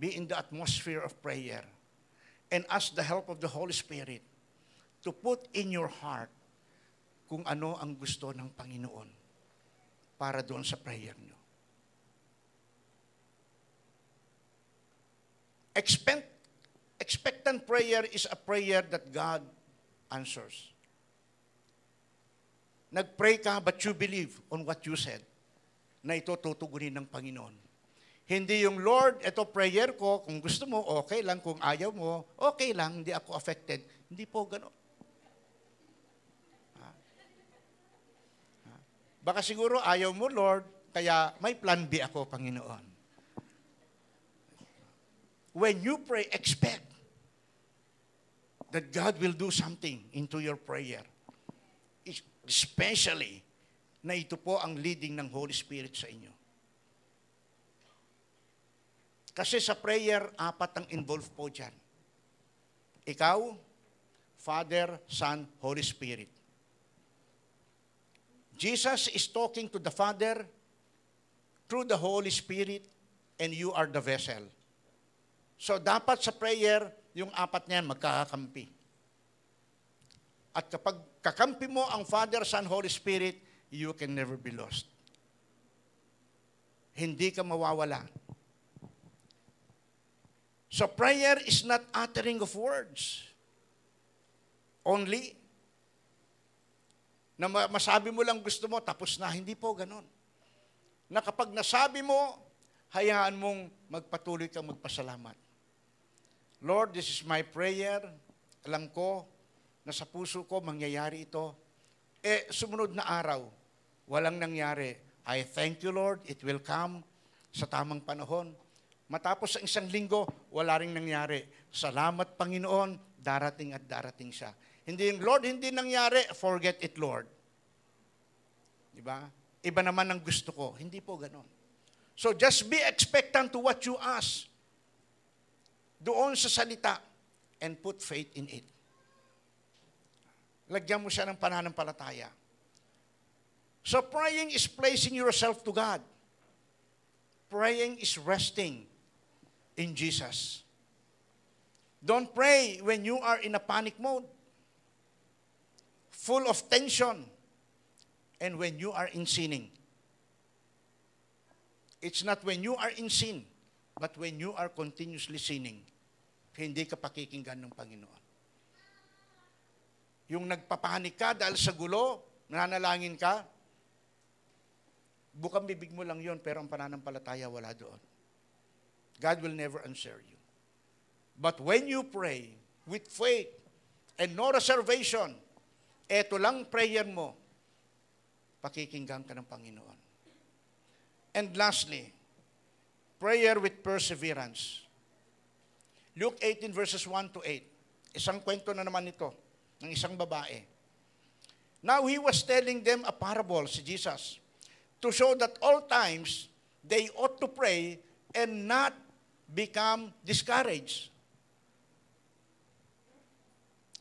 Be in the atmosphere of prayer. And ask the help of the Holy Spirit to put in your heart kung ano ang gusto ng Panginoon para doon sa prayer nyo. Expectant prayer is a prayer that God answers. Nag-pray ka but you believe on what you said na ito tutugunin ng Panginoon. Hindi yung, Lord, ito prayer ko, kung gusto mo, okay lang. Kung ayaw mo, okay lang, hindi ako affected. Hindi po gano'n. Baka siguro ayaw mo, Lord, kaya may plan B ako, Panginoon. When you pray, expect that God will do something into your prayer. Especially na ito po ang leading ng Holy Spirit sa inyo. Kasi sa prayer, 4 ang involved po dyan. Ikaw, Father, Son, Holy Spirit. Jesus is talking to the Father through the Holy Spirit and you are the vessel. So dapat sa prayer, yung 4 niyan magkakakampi. At kapag kakampi mo ang Father, Son, Holy Spirit, you can never be lost. Hindi ka mawawala. So prayer is not uttering of words. Only na masabi mo lang gusto mo, tapos na. Hindi po ganon. Na kapag nasabi mo, hayaan mong magpatuloy kang magpasalamat. Lord, this is my prayer. Alam ko na sa puso ko mangyayari ito. Sumunod na araw, walang nangyari. I thank you, Lord. It will come sa tamang panahon. Matapos sa isang linggo, wala ring nangyari. Salamat, Panginoon, darating at darating siya. Hindi yung, Lord, hindi nangyari, forget it, Lord. Diba? Iba naman ang gusto ko. Hindi po ganon. So just be expectant to what you ask. Doon sa salita and put faith in it. Lagyan mo siya ng pananampalataya. So praying is placing yourself to God. Praying is resting in Jesus. Don't pray when you are in a panic mode, full of tension, and when you are in sinning. It's not when you are in sin, but when you are continuously sinning, hindi ka pakikinggan ng Panginoon. Yung nagpapanik ka dahil sa gulo, nananalangin ka, bukang bibig mo lang yon, pero ang pananampalataya wala doon. God will never answer you. But when you pray with faith and no reservation, eto lang prayer mo, pakikinggan ka ng Panginoon. And lastly, prayer with perseverance. Luke 18 verses 1 to 8. Isang kwento na naman ito ng isang babae. Now he was telling them a parable, si Jesus, to show that all times they ought to pray and not become discouraged.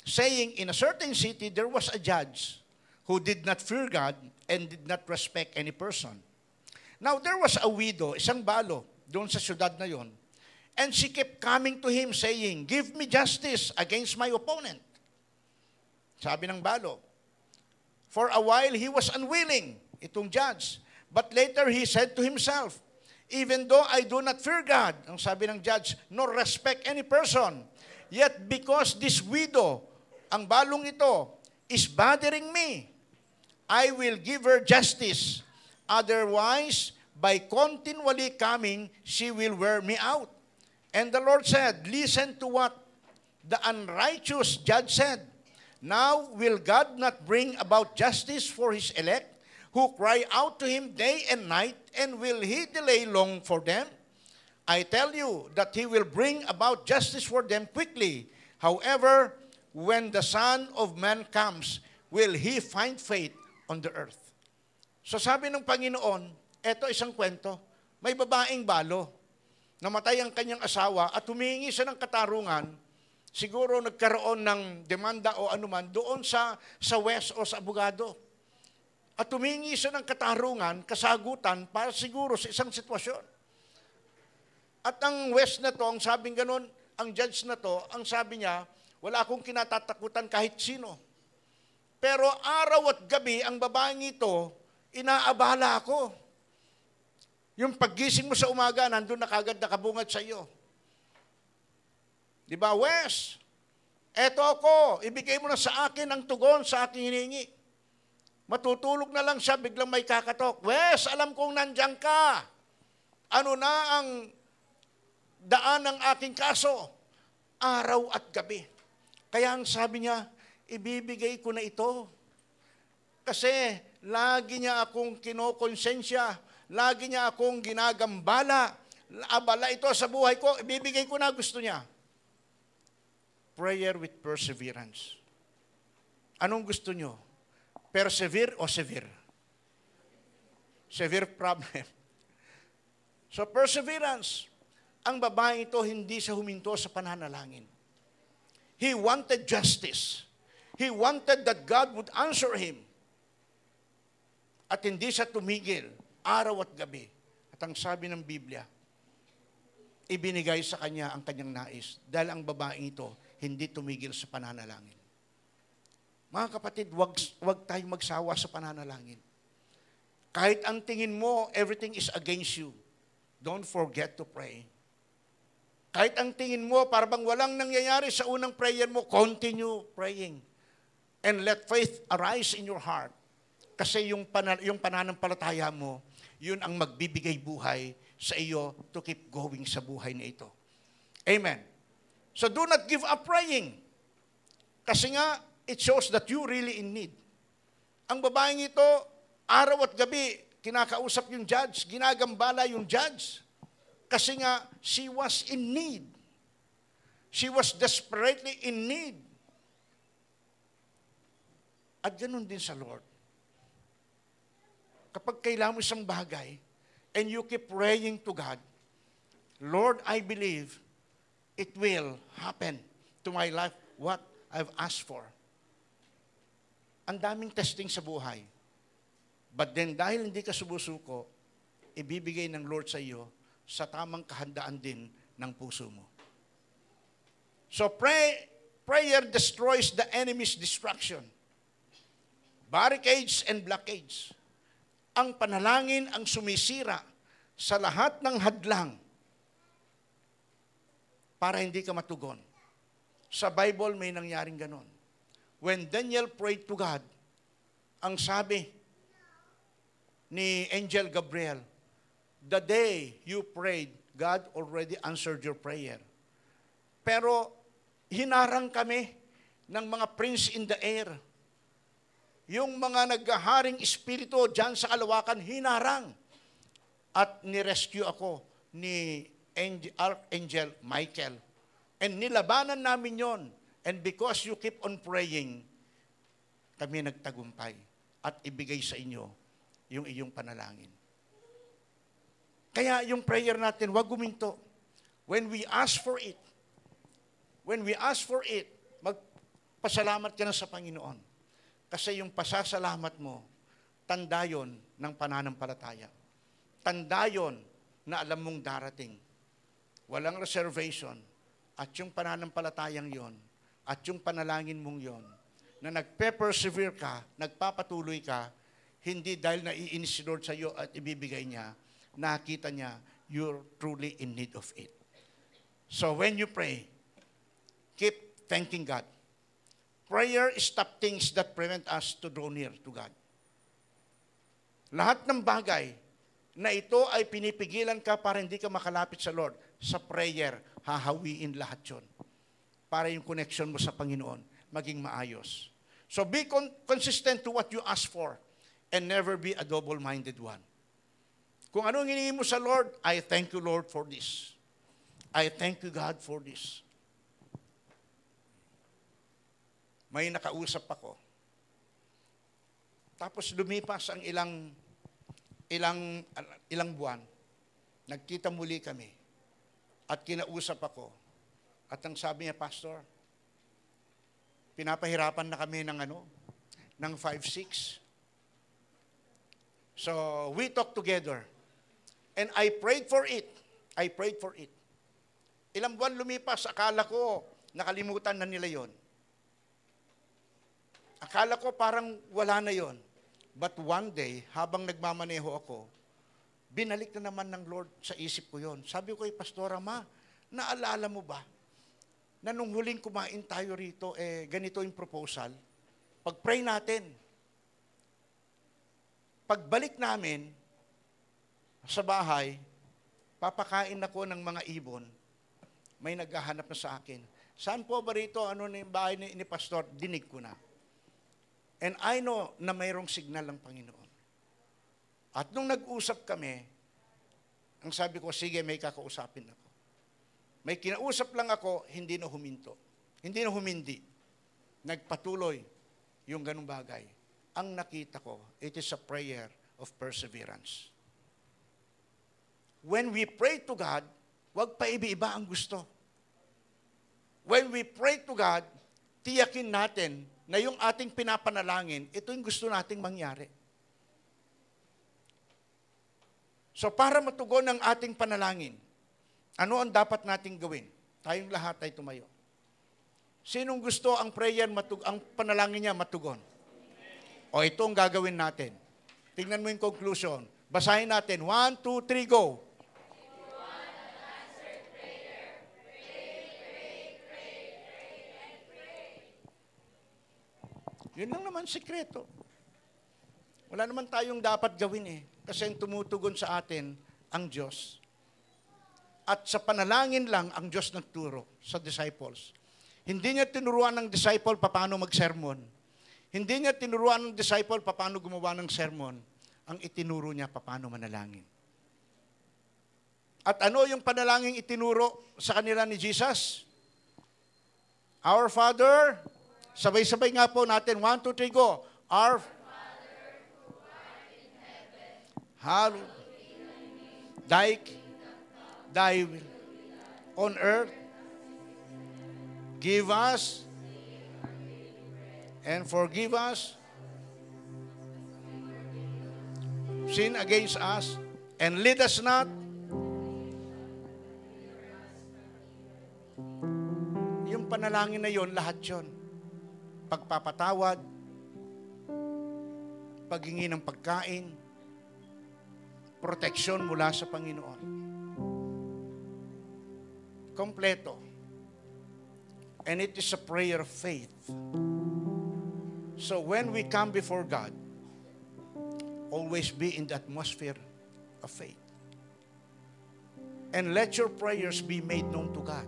Saying, in a certain city there was a judge who did not fear God and did not respect any person. Now there was a widow, isang balo, doon sa syudad na yon, and she kept coming to him saying, "Give me justice against my opponent." Sabi ng balo. For a while he was unwilling, itong judge. But later he said to himself, "Even though I do not fear God," ang sabi ng judge, "nor respect any person, yet because this widow, ang balong ito, is bothering me, I will give her justice. Otherwise, by continually coming, she will wear me out." And the Lord said, "Listen to what the unrighteous judge said. Now will God not bring about justice for his elect, who cry out to him day and night, and will he delay long for them? I tell you that he will bring about justice for them quickly. However, when the Son of Man comes, will he find faith on the earth?" So sabi ng Panginoon, eto isang kwento, may babaeng balo, namatay ang kanyang asawa at humingi siya ng katarungan, siguro nagkaroon ng demanda o anuman doon sa west o sa abogado. At humingi siya ng katarungan, kasagutan para siguro sa isang sitwasyon. At ang west na to, ang sabing ganun, ang judge na to, ang sabi niya, wala akong kinatatakutan kahit sino. Pero araw at gabi, ang babaeng ito, inaabala ako. Yung paggising mo sa umaga, nandun na kagad nakabungad sa iyo. Di ba, Wes? Eto ako, ibigay mo na sa akin ang tugon sa aking hiningi. Matutulog na lang siya, biglang may kakatok. Wes, alam kong nandiyan ka. Ano na ang daan ng aking kaso? Araw at gabi. Kaya ang sabi niya, ibibigay ko na ito. Kasi lagi niya akong kinokonsensya, lagi niya akong ginagambala, abala ito sa buhay ko, ibibigay ko na gusto niya. Prayer with perseverance. Anong gusto niyo? Persevere o severe? Severe problem. So perseverance. Ang babae ito, hindi siya huminto sa pananalangin. He wanted justice. He wanted that God would answer him. At hindi siya tumigil, araw at gabi. At ang sabi ng Biblia, ibinigay sa kanya ang kanyang nais. Dahil ang babaeng ito, hindi tumigil sa pananalangin. Mga kapatid, wag tayong magsawa sa pananalangin. Kahit ang tingin mo, everything is against you, don't forget to pray. Kahit ang tingin mo, parang walang nangyayari sa unang prayer mo, continue praying. And let faith arise in your heart. Kasi yung pananampalataya mo, yun ang magbibigay buhay sa iyo to keep going sa buhay na ito. Amen. So do not give up praying. Kasi nga, it shows that you really in need. Ang babaeng ito, araw at gabi, kinakausap yung judge, ginagambala yung judge. Kasi nga, she was in need. She was desperately in need. At ganun din sa Lord. Kapag kailangan mo isang bagay, and you keep praying to God, Lord, I believe it will happen to my life what I've asked for. Ang daming testing sa buhay. But then dahil hindi ka sumusuko, ibibigay ng Lord sa iyo sa tamang kahandaan din ng puso mo. So prayer destroys the enemy's destruction. Barricades and blockades. Ang panalangin ang sumisira sa lahat ng hadlang para hindi ka matugon. Sa Bible may nangyaring ganon. When Daniel prayed to God, ang sabi ni Angel Gabriel, the day you prayed, God already answered your prayer. Pero hinarang kami ng mga prince in the air. Yung mga naghaharing espiritu dyan sa kalawakan, hinarang. At nirescue ako ni Archangel Michael. And nilabanan namin yon. And because you keep on praying, kami nagtagumpay at ibigay sa inyo yung iyong panalangin. Kaya yung prayer natin, wag guminto. When we ask for it, magpasalamat ka na sa Panginoon. Kasi yung pasasalamat mo, tanda yon ng pananampalataya. Tanda yon na alam mong darating. Walang reservation. At yung pananampalatayang yon, at yung panalangin mong yon, na nagpe-persevere ka, nagpapatuloy ka, hindi dahil naiinis si Lord sa iyo at ibibigay niya, nakita niya, you're truly in need of it. So when you pray, keep thanking God. Prayer stops things that prevent us to draw near to God. Lahat ng bagay na ito ay pinipigilan ka para hindi ka makalapit sa Lord, sa prayer, hahawiin lahat yon. Para yung connection mo sa Panginoon maging maayos. So be consistent to what you ask for and never be a double-minded one. Kung anong hinihingi mo sa Lord, I thank you, Lord, for this. I thank you, God, for this. May nakausap ako. Tapos lumipas ang ilang buwan. Nagkita muli kami. At kinausap ako. At ang sabi niya, Pastor, pinapahirapan na kami ng 5-6. So, we talked together. And I prayed for it. Ilang buwan lumipas, akala ko, nakalimutan na nila yon. Akala ko parang wala na yon. But one day, habang nagmamaneho ako, binalik na naman ng Lord sa isip ko yon. Sabi ko kay Pastora, Ma, naalala mo ba na nung huling kumain tayo rito, ganito yung proposal? Pag-pray natin. Pagbalik namin sa bahay, papakain ako ng mga ibon. May naghahanap na sa akin. Saan po ba rito? Ano na yung bahay ni Pastor? Dinig ko na. And I know na mayroong signal ng Panginoon. At nung nag-usap kami, ang sabi ko, sige, may kakausapin ako. May kinausap lang ako, hindi na huminto. Hindi na humindi. Nagpatuloy yung ganung bagay. Ang nakita ko, it is a prayer of perseverance. When we pray to God, wag pa iba-iba ang gusto. When we pray to God, tiyakin natin na yung ating pinapanalangin, ito yung gusto nating mangyari. So para matugon ang ating panalangin, ano ang dapat nating gawin? Tayong lahat ay tumayo. Sinong gusto ang prayer, ang panalangin niya matugon? O ito ang gagawin natin. Tingnan mo yung conclusion. Basahin natin. 1, 2, 3, go. Yun lang naman sikreto. Wala naman tayong dapat gawin kasi ang tumutugon sa atin ang Diyos. At sa panalangin lang ang Diyos nagturo sa disciples. Hindi niya tinuruan ng disciple paano mag-sermon. Hindi niya tinuruan ng disciple paano gumawa ng sermon. Ang itinuro niya paano manalangin. At ano yung panalangin itinuro sa kanila ni Jesus? Our Father, sabay-sabay nga po natin. 1, 2, 3, go. Our Father who art in heaven, hallowed be thy name. Thy will on earth. Give us and forgive us sin against us, and lead us not. Yung panalangin na yon, lahat yon. Pagpapatawad, paghingi ng pagkain, proteksyon mula sa Panginoon. Kompleto. And it is a prayer of faith. So when we come before God, always be in the atmosphere of faith. And let your prayers be made known to God.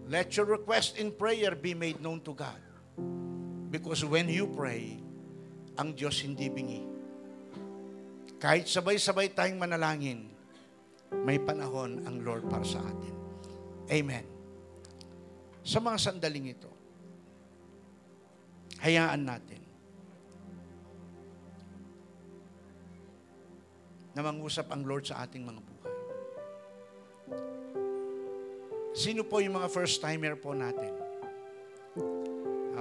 Let your request in prayer be made known to God. Because when you pray, ang Diyos hindi bingi. Kahit sabay-sabay tayong manalangin, may panahon ang Lord para sa atin. Amen. Sa mga sandaling ito, hayaan natin na mangusap ang Lord sa ating mga buhay. Sino po yung mga first timer po natin?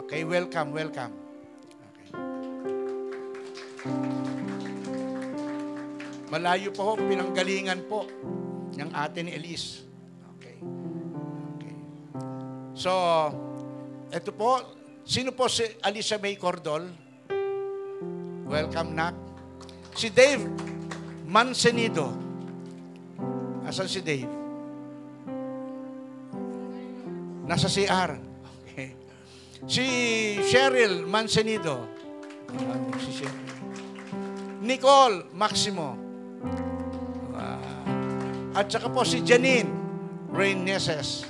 Okay, welcome. Okay. Malayo po, pinanggalingan po ng ate ni Elise. Okay. So, ito po, sino po si Alisa May Cordol? Welcome, Nak. Si Dave Mancenido. Asan si Dave? Nasa CR. Okay. Si Cheryl Mancenido. Si Cheryl. Nicole Maximo. At saka po si Janine Reyneses.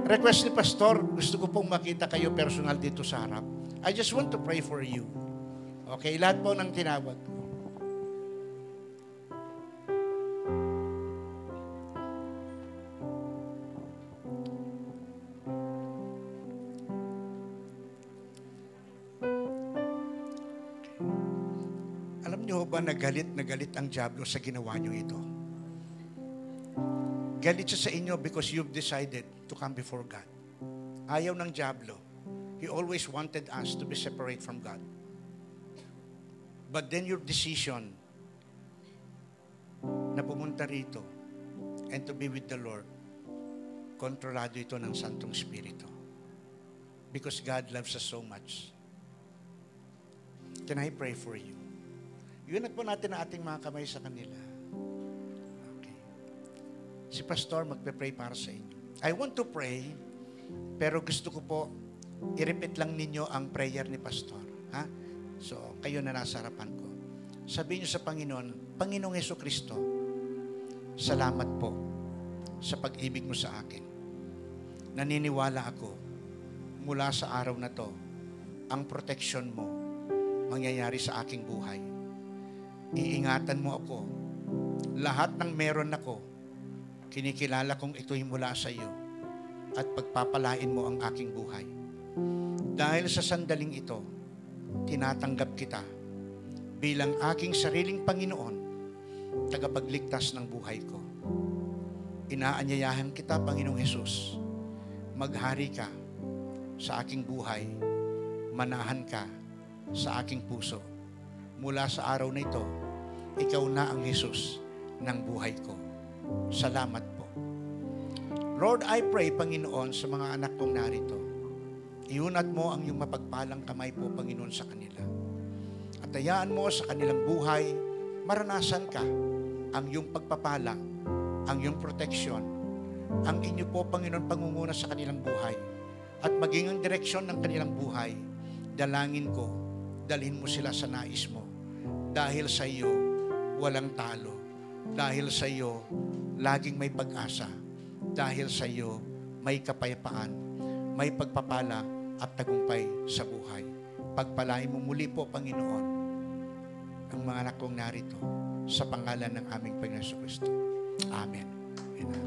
Request ni Pastor, gusto ko pong makita kayo personal dito sa harap. I just want to pray for you. Okay, lahat po ng tinawag ko. Alam niyo ba na galit ang diablo sa ginawa niyo ito? Galit siya sa inyo because you've decided to come before God. Ayaw ng diablo. He always wanted us to be separate from God. But then your decision na pumunta rito and to be with the Lord, kontrolado ito ng Santong Espiritu. Because God loves us so much. Can I pray for you? Iunat po natin ang ating mga kamay sa kanila. Okay. Si Pastor magpe-pray para sa inyo. I want to pray, pero gusto ko po, i-repeat lang ninyo ang prayer ni Pastor. Ha? So, kayo na nasa harapan ko. Sabihin niyo sa Panginoon, Panginoong Jesucristo, salamat po sa pag-ibig mo sa akin. Naniniwala ako, mula sa araw na to, ang protection mo mangyayari sa aking buhay. Iingatan mo ako. Lahat ng meron ako, kinikilala kong ito'y mula sa iyo at pagpapalain mo ang aking buhay. Dahil sa sandaling ito, tinatanggap kita bilang aking sariling Panginoon, tagapagligtas ng buhay ko. Inaanyayahan kita, Panginoong Hesus, maghari ka sa aking buhay, manahan ka sa aking puso. Mula sa araw na ito, ikaw na ang Hesus ng buhay ko. Salamat po. Lord, I pray, Panginoon, sa mga anak kong narito, iunat mo ang iyong mapagpalang kamay po, Panginoon, sa kanila. At hayaan mo sa kanilang buhay, maranasan ka ang iyong pagpapala, ang iyong proteksyon, ang inyo po, Panginoon, pangunguna sa kanilang buhay. At maging ang direksyon ng kanilang buhay, dalangin ko, dalhin mo sila sa nais mo. Dahil sa iyo, walang talo. Dahil sa iyo, laging may pag-asa. Dahil sa iyo, may kapayapaan, may pagpapala at tagumpay sa buhay. Pagpalain mo muli po, Panginoon, ang mga anak kong narito sa pangalan ng aming Panginoon Jesucristo. Amen. Amen.